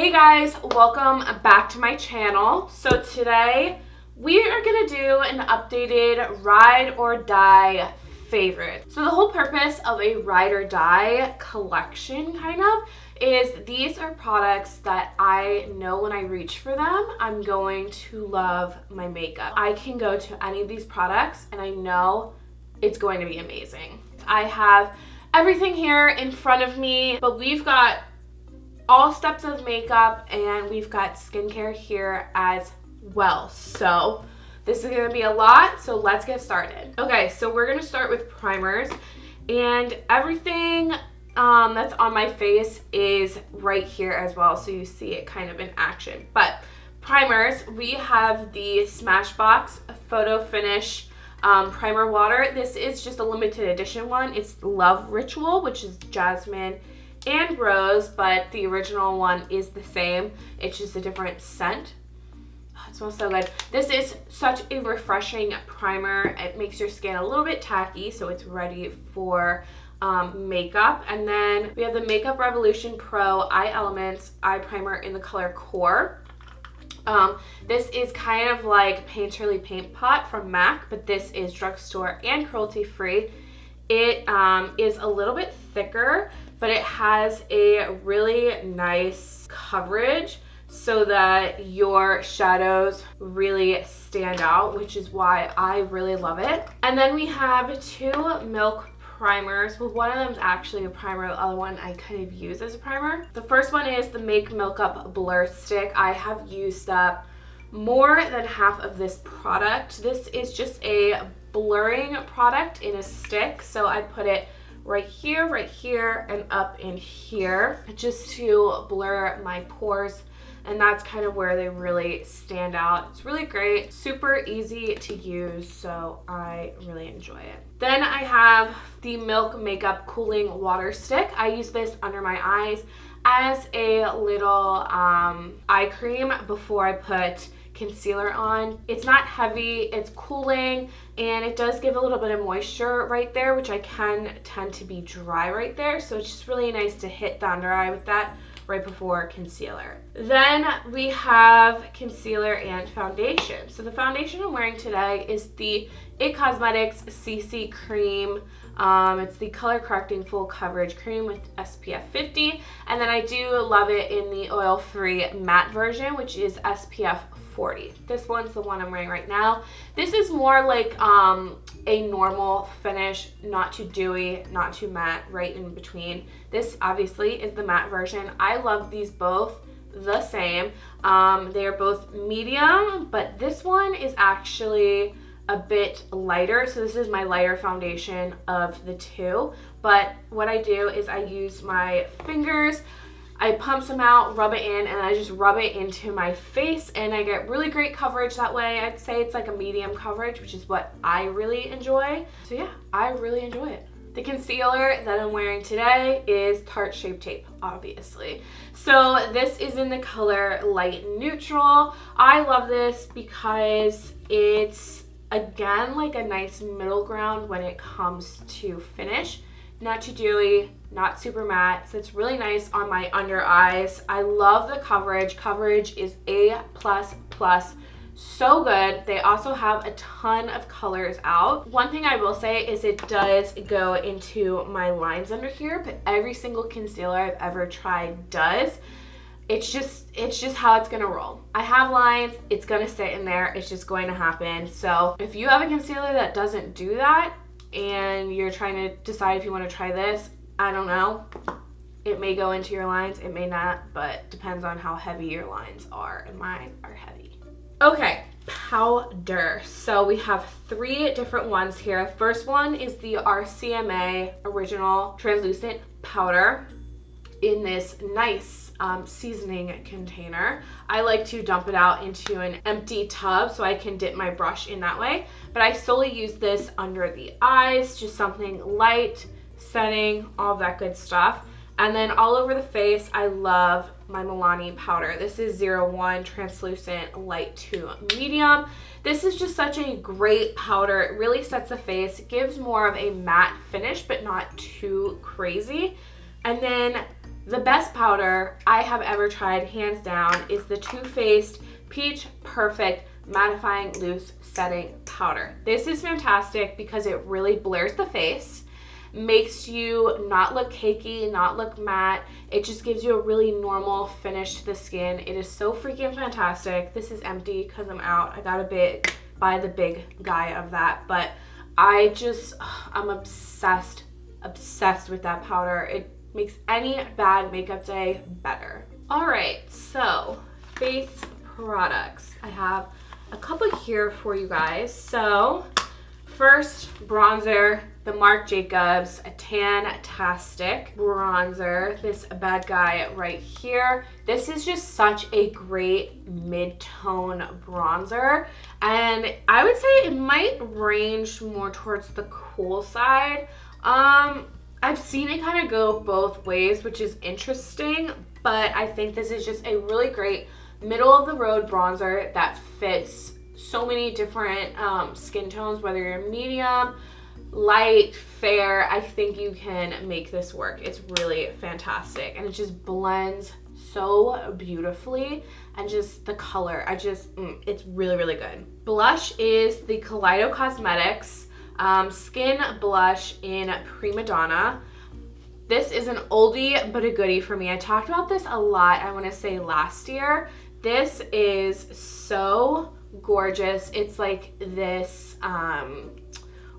Hey guys, welcome back to my channel. So today we are gonna do an updated ride or die favorite. So the whole purpose of a ride or die collection is these are products that I know when I reach for them, I'm going to love my makeup. I can go to any of these products and I know it's going to be amazing. I have everything here in front of me, but we've got all steps of makeup and we've got skincare here as well. So this is gonna be a lot, so let's get started. Okay, so we're gonna start with primers, and everything that's on my face is right here as well, so you see it kind of in action. But primers, we have the Smashbox Photo Finish primer water. This is just a limited edition one. It's Love Ritual, which is jasmine and rose, but the original one is the same. It's just a different scent. Oh, it smells so good. This is such a refreshing primer. It makes your skin a little bit tacky, so it's ready for makeup. And then we have the Makeup Revolution Pro Eye Elements Eye Primer in the color Core. This is kind of like Painterly Paint Pot from MAC, but this is drugstore and cruelty free. It is a little bit thicker, but it has a really nice coverage so that your shadows really stand out, which is why I really love it. And then we have two Milk primers. Well, one of them is actually a primer, the other one I kind of use as a primer. The first one is the Make Milk Up Blur Stick. I have used up more than half of this product. This is just a blurring product in a stick, so I put it right here, and up in here just to blur my pores, and that's kind of where they really stand out. It's really great, super easy to use, so I really enjoy it. Then I have the Milk Makeup Cooling Water Stick. I use this under my eyes as a little eye cream before I put concealer on. It's not heavy, it's cooling, and it does give a little bit of moisture right there, which I can tend to be dry right there, so it's just really nice to hit the under eye with that right before concealer. Then we have concealer and foundation. So the foundation I'm wearing today is the IT Cosmetics CC Cream. It's the Color Correcting Full Coverage Cream with SPF 50, and then I do love it in the oil-free matte version, which is SPF 40. This one's the one I'm wearing right now. This is more like a normal finish, not too dewy, not too matte, right in between. This obviously is the matte version. I love these both the same. They are both medium, but this one is actually a bit lighter, so this is my lighter foundation of the two. But what I do is I use my fingers, I pump some out, rub it in, and I just rub it into my face, and I get really great coverage that way. I'd say it's like a medium coverage, which is what I really enjoy. So yeah, I really enjoy it. The concealer that I'm wearing today is Tarte Shape Tape, obviously. So this is in the color Light Neutral. I love this because it's, again, like a nice middle ground when it comes to finish. Not too dewy, not super matte, so it's really nice on my under eyes. I love the coverage. Coverage is A++, so good. They also have a ton of colors out. One thing I will say is it does go into my lines under here, but every single concealer I've ever tried does. It's just how it's gonna roll. I have lines, it's gonna sit in there, it's just going to happen. So if you have a concealer that doesn't do that and you're trying to decide if you want to try this, I don't know. It may go into your lines, it may not, but depends on how heavy your lines are, and mine are heavy. Okay, powder. So we have three different ones here. First one is the RCMA Original Translucent Powder in this nice seasoning container. I like to dump it out into an empty tub so I can dip my brush in that way, but I solely use this under the eyes, just something light, setting, all that good stuff. And then all over the face, I love my Milani powder. This is 01 Translucent Light to Medium. This is just such a great powder. It really sets the face. It gives more of a matte finish, but not too crazy. And then the best powder I have ever tried, hands down, is the Too Faced Peach Perfect Mattifying Loose Setting Powder. This is fantastic because it really blurs the face, makes you not look cakey, not look matte. It just gives you a really normal finish to the skin. It is so freaking fantastic. This is empty because I'm out. I got buy the big guy of that, but I'm obsessed with that powder. It makes any bad makeup day better. All right, so face products. I have a couple here for you guys. So first, bronzer, the Marc Jacobs Tan-tastic bronzer. This bad guy right here. This is just such a great mid-tone bronzer, and I would say it might range more towards the cool side. I've seen it kind of go both ways, which is interesting, but I think this is just a really great middle of the road bronzer that fits so many different skin tones, whether you're medium, light, fair. I think you can make this work. It's really fantastic, and it just blends so beautifully, and just the color, it's really, really good. Blush is the Kaleido Cosmetics Skin Blush in Prima Donna. This is an oldie but a goodie for me. I talked about this a lot, I want to say last year. This is so gorgeous. It's like this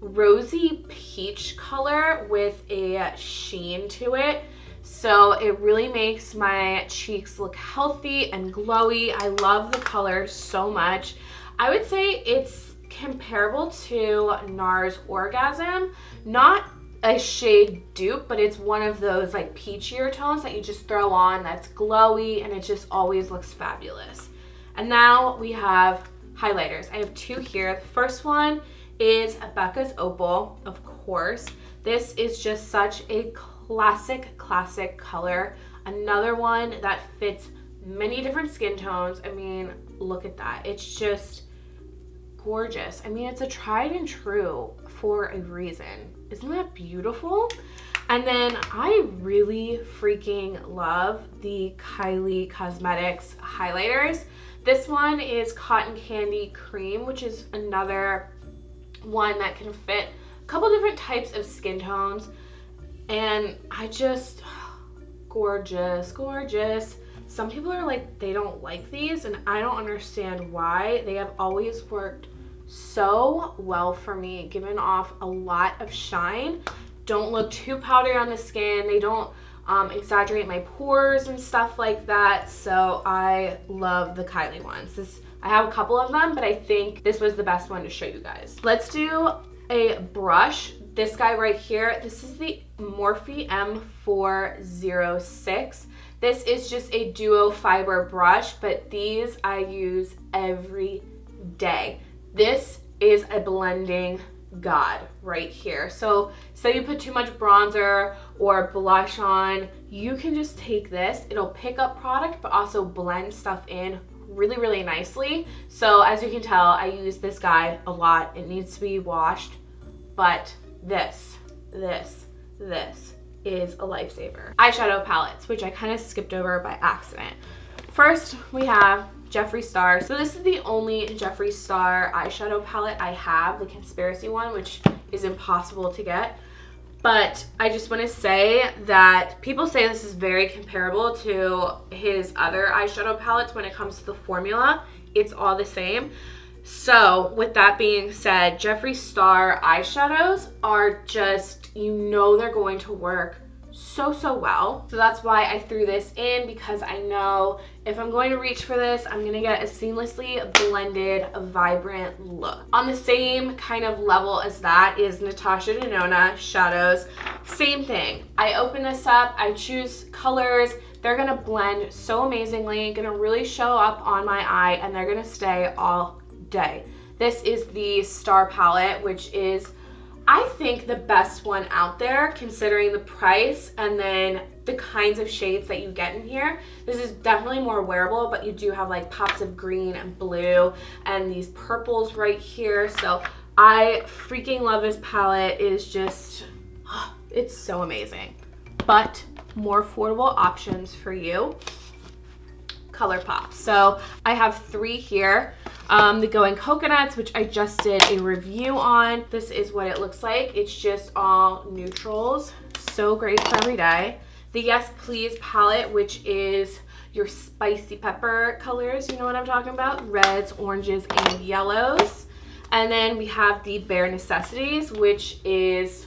rosy peach color with a sheen to it. So it really makes my cheeks look healthy and glowy. I love the color so much. I would say it's comparable to NARS Orgasm. Not a shade dupe, but it's one of those like peachier tones that you just throw on that's glowy, and it just always looks fabulous. And now we have highlighters. I have two here. The first one is Becca's Opal, of course. This is just such a classic color. Another one that fits many different skin tones. I mean, look at that. It's just gorgeous. I mean, it's a tried and true for a reason. Isn't that beautiful? And then I really freaking love the Kylie Cosmetics highlighters. This one is Cotton Candy Cream, which is another one that can fit a couple different types of skin tones. And gorgeous. Some people are like, they don't like these, and I don't understand why. They have always worked so well for me, giving off a lot of shine, don't look too powdery on the skin, they don't exaggerate my pores and stuff like that. So I love the Kylie ones. I have a couple of them, but I think this was the best one to show you guys. Let's do a brush. This guy right here, this is the Morphe M406. This is just a duo fiber brush, but these I use every day. This is a blending god right here. So say you put too much bronzer or blush on, you can just take this. It'll pick up product, but also blend stuff in really, really nicely. So as you can tell, I use this guy a lot. It needs to be washed, but this is a lifesaver. Eyeshadow palettes, which I kind of skipped over by accident. First, we have Jeffree Star. So this is the only Jeffree Star eyeshadow palette I have, the Conspiracy one, which is impossible to get. But I just want to say that people say this is very comparable to his other eyeshadow palettes when it comes to the formula. It's all the same. So with that being said, Jeffree Star eyeshadows are just, you know, they're going to work so well. So that's why I threw this in, because I know if I'm going to reach for this, I'm gonna get a seamlessly blended, vibrant look. On the same kind of level as that is Natasha Denona shadows. Same thing. I open this up, I choose colors, they're gonna blend so amazingly, gonna really show up on my eye, and they're gonna stay all day. This is the Star palette, which is, I think, the best one out there considering the price and then the kinds of shades that you get in here. This is definitely more wearable, but you do have like pops of green and blue and these purples right here. So I freaking love this palette. It is just, it's so amazing. But more affordable options for you. ColourPop. So I have 3 here. The Going Coconuts, which I just did a review on. This is what it looks like. It's just all neutrals. So great for every day. The Yes Please palette, which is your spicy pepper colors. You know what I'm talking about? Reds, oranges, and yellows. And then we have the Bare Necessities, which is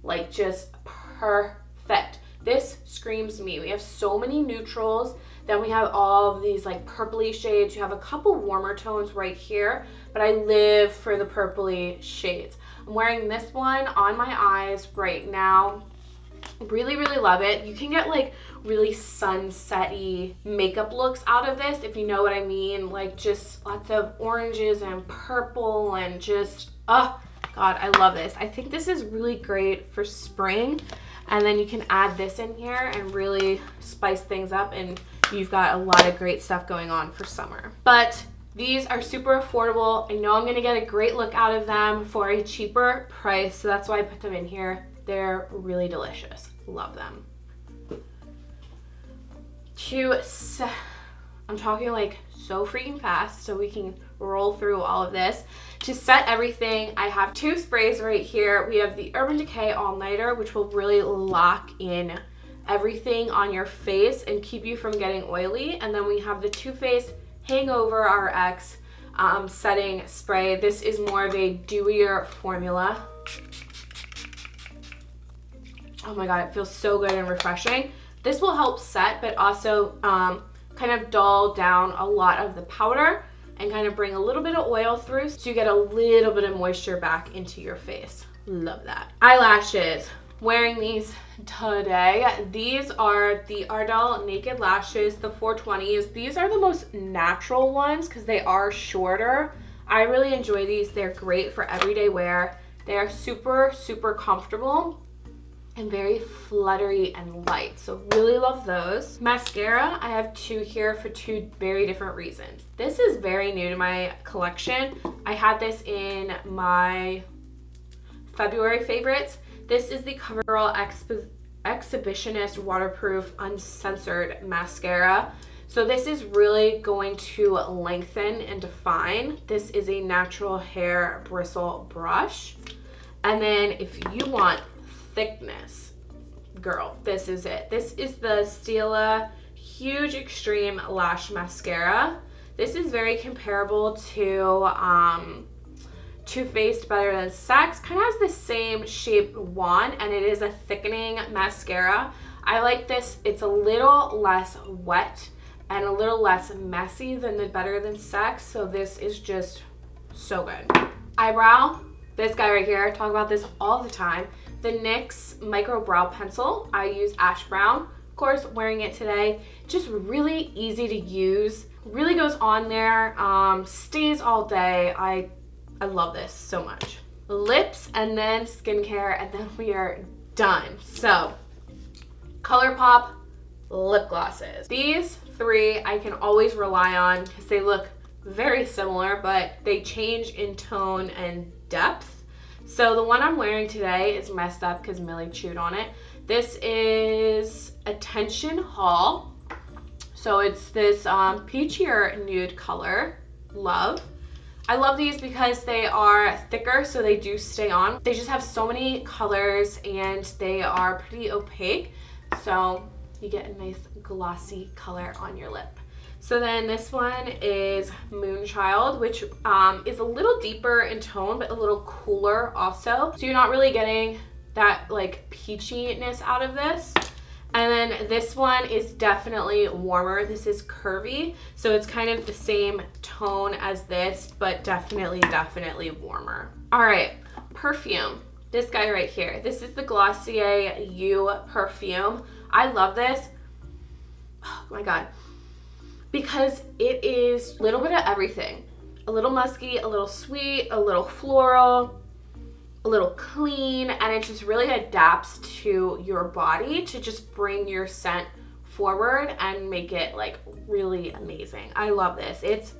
like just perfect. This screams me. We have so many neutrals. Then we have all of these like purpley shades. You have a couple warmer tones right here, but I live for the purpley shades. I'm wearing this one on my eyes right now. Really, really love it. You can get like really sunset-y makeup looks out of this, if you know what I mean. Like just lots of oranges and purple and just, oh God, I love this. I think this is really great for spring. And then you can add this in here and really spice things up, and you've got a lot of great stuff going on for summer. But these are super affordable. I know I'm gonna get a great look out of them for a cheaper price, so that's why I put them in here. They're really delicious. Love them. I'm talking like so freaking fast so we can roll through all of this. To set everything, I have 2 sprays right here. We have the Urban Decay All Nighter, which will really lock in everything on your face and keep you from getting oily. And then we have the Too Faced Hangover RX setting spray. This is more of a dewier formula. Oh my God, it feels so good and refreshing. This will help set, but also kind of dull down a lot of the powder and kind of bring a little bit of oil through so you get a little bit of moisture back into your face. Love that. Eyelashes. Wearing these today. These are the Ardell Naked Lashes, the 420s. These are the most natural ones because they are shorter. I really enjoy these. They're great for everyday wear. They are super, super comfortable and very fluttery and light. So really love those. Mascara, I have 2 here for 2 very different reasons. This is very new to my collection. I had this in my February favorites. This is the CoverGirl Exhibitionist Waterproof Uncensored Mascara. So this is really going to lengthen and define. This is a natural hair bristle brush. And then if you want thickness, girl, this is it. This is the Stila Huge Extreme Lash Mascara. This is very comparable to Too Faced Better Than Sex. Kind of has the same shape wand, and it is a thickening mascara. I like this. It's a little less wet and a little less messy than the Better Than Sex, so this is just so good. Eyebrow, this guy right here, I talk about this all the time. The NYX Micro Brow Pencil. I use Ash Brown. Of course, wearing it today. Just really easy to use. Really goes on there. Stays all day. I love this so much. Lips and then skincare, and then we are done. So, ColourPop lip glosses. These 3 I can always rely on because they look very similar, but they change in tone and depth. So the one I'm wearing today is messed up because Millie chewed on it. This is Attention Haul. So it's this peachier nude color. Love. I love these because they are thicker, so they do stay on. They just have so many colors and they are pretty opaque. So you get a nice glossy color on your lip. So then this one is Moonchild, which is a little deeper in tone, but a little cooler also. So you're not really getting that like peachiness out of this. And then this one is definitely warmer. This is Curvy. So it's kind of the same tone as this, but definitely warmer. All right, perfume. This guy right here. This is the Glossier You perfume. I love this. Oh my God. Because it is a little bit of everything. A little musky, a little sweet, a little floral, a little clean, and it just really adapts to your body to just bring your scent forward and make it like really amazing. I love this.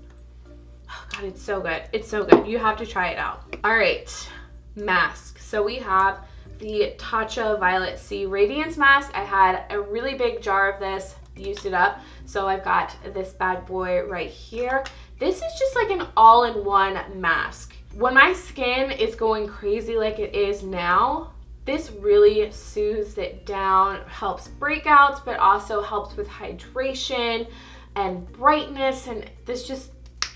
Oh God, it's so good. It's so good. You have to try it out. All right, mask. So we have the Tatcha Violet C Radiance Mask. I had a really big jar of this, used it up, so I've got this bad boy right here. This is just like an all-in-one mask. When my skin is going crazy like it is now, this really soothes it down, helps breakouts, but also helps with hydration and brightness, and this just,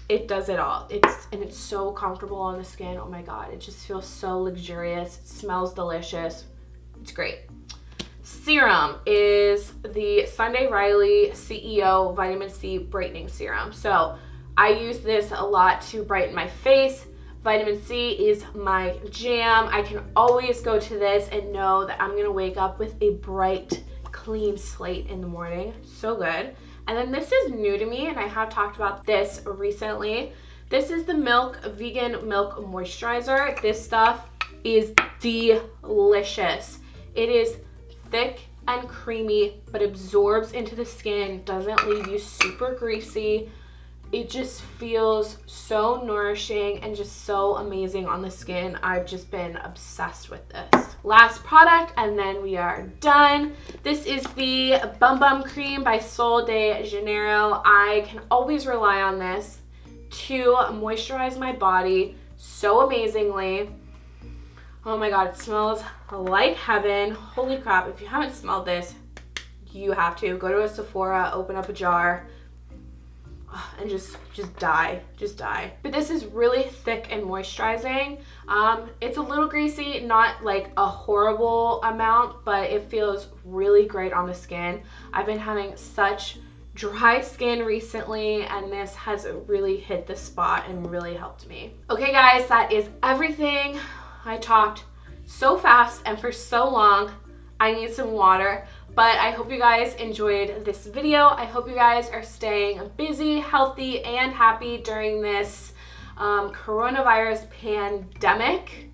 it does it all. It's so comfortable on the skin. Oh my God, it just feels so luxurious. It smells delicious. It's great. Serum is the Sunday Riley CEO Vitamin C Brightening Serum. So I use this a lot to brighten my face. Vitamin C is my jam. I can always go to this and know that I'm gonna wake up with a bright, clean slate in the morning. So good. And then this is new to me, and I have talked about this recently. This is the Milk Vegan Milk Moisturizer. This stuff is delicious. It is thick and creamy, but absorbs into the skin, doesn't leave you super greasy. It just feels so nourishing and just so amazing on the skin. I've just been obsessed with this. Last product, and then we are done. This is the Bum Bum Cream by Sol de Janeiro. I can always rely on this to moisturize my body so amazingly. Oh my God, it smells like heaven. Holy crap, if you haven't smelled this, you have to. Go to a Sephora, open up a jar, and just die. But this is really thick and moisturizing. It's a little greasy, not like a horrible amount, but it feels really great on the skin. I've been having such dry skin recently, and this has really hit the spot and really helped me. Okay guys, that is everything. I talked so fast and for so long. I need some water. But I hope you guys enjoyed this video. I hope you guys are staying busy, healthy, and happy during this coronavirus pandemic.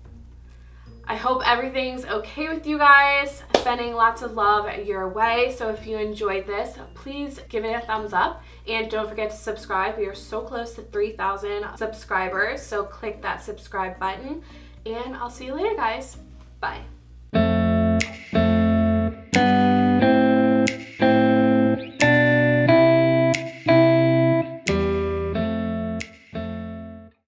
I hope everything's okay with you guys. Sending lots of love your way. So if you enjoyed this, please give it a thumbs up. And don't forget to subscribe. We are so close to 3,000 subscribers. So click that subscribe button. And I'll see you later, guys. Bye.